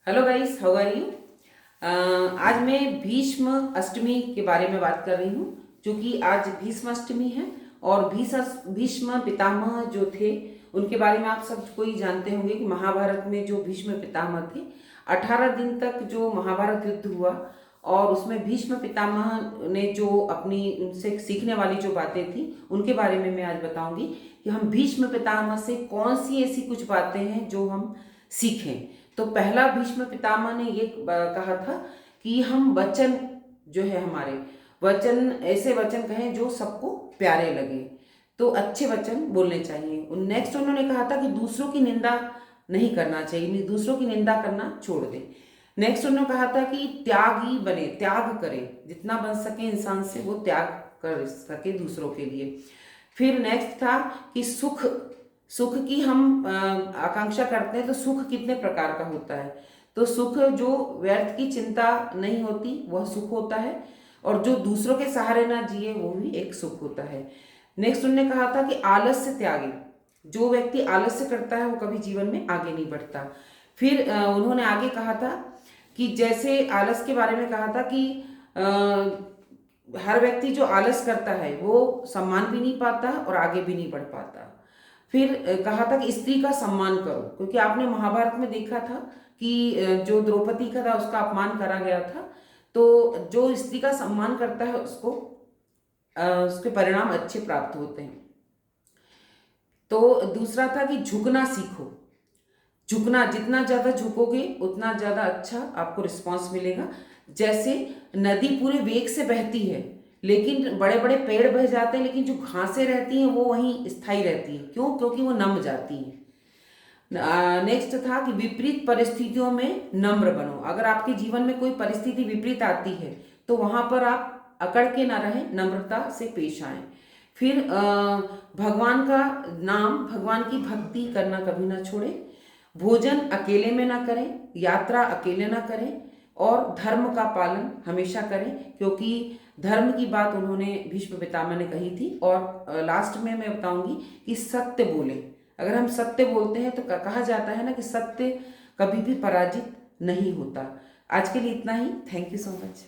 Hello guys, how are you. आज मैं भीष्म अष्टमी के बारे में बात कर रही हूँ, क्योंकि आज भीष्म अष्टमी है। और भीष्म पितामह जो थे उनके बारे में आप सब कोई जानते होंगे कि महाभारत में जो भीष्म पितामह थे, 18 दिन तक जो महाभारत युद्ध हुआ और उसमें भीष्म पितामह ने जो अपनी उनसे सीखने वाली जो बातें थी उनके बारे में मैं आज बताऊंगी कि हम भीष्म पितामह से कौन सी ऐसी कुछ बातें हैं जो हम सीखें। तो पहला भीष्म पितामह ने ये कहा था कि हम वचन जो है हमारे वचन ऐसे वचन कहें जो सबको प्यारे लगे, तो अच्छे वचन बोलने चाहिए। नेक्स्ट उन्होंने कहा था कि दूसरों की निंदा नहीं करना चाहिए, दूसरों की निंदा करना छोड़ दे। नेक्स्ट उन्होंने कहा था कि त्यागी बने, त्याग करे, जितना बन सके इंसान से वो त्याग कर सके दूसरों के लिए। फिर नेक्स्ट था कि सुख सुख की हम आकांक्षा करते हैं, तो सुख कितने प्रकार का होता है। तो सुख जो व्यर्थ की चिंता नहीं होती वह सुख होता है, और जो दूसरों के सहारे ना जिए वो भी एक सुख होता है। नेक्स्ट उन्होंने कहा था कि आलस्य त्यागे, जो व्यक्ति आलस्य करता है वो कभी जीवन में आगे नहीं बढ़ता। फिर उन्होंने आगे कहा था कि जैसे आलस के बारे में कहा था कि हर व्यक्ति जो आलस करता है वो सम्मान भी नहीं पाता और आगे भी नहीं बढ़ पाता। फिर कहा था कि स्त्री का सम्मान करो, क्योंकि आपने महाभारत में देखा था कि जो द्रौपदी का था उसका अपमान करा गया था। तो जो स्त्री का सम्मान करता है उसको उसके परिणाम अच्छे प्राप्त होते हैं। तो दूसरा था कि झुकना सीखो, झुकना, जितना ज़्यादा झुकोगे उतना ज़्यादा अच्छा आपको रिस्पांस मिलेगा। जैसे नदी पूरे वेग से बहती है, लेकिन बड़े बड़े पेड़ बह जाते हैं, लेकिन जो घासें रहती हैं वो वहीं स्थायी रहती हैं। क्यों? क्योंकि वो नम जाती हैं। नेक्स्ट था कि विपरीत परिस्थितियों में नम्र बनो। अगर आपके जीवन में कोई परिस्थिति विपरीत आती है तो वहां पर आप अकड़ के ना रहें, नम्रता से पेश आए। फिर भगवान का नाम, भगवान की भक्ति करना कभी ना छोड़े। भोजन अकेले में ना करें, यात्रा अकेले ना करें, और धर्म का पालन हमेशा करें, क्योंकि धर्म की बात उन्होंने भीष्म पितामह ने कही थी। और लास्ट में मैं बताऊंगी कि सत्य बोलें। अगर हम सत्य बोलते हैं तो कहा जाता है ना कि सत्य कभी भी पराजित नहीं होता। आज के लिए इतना ही। Thank you so much.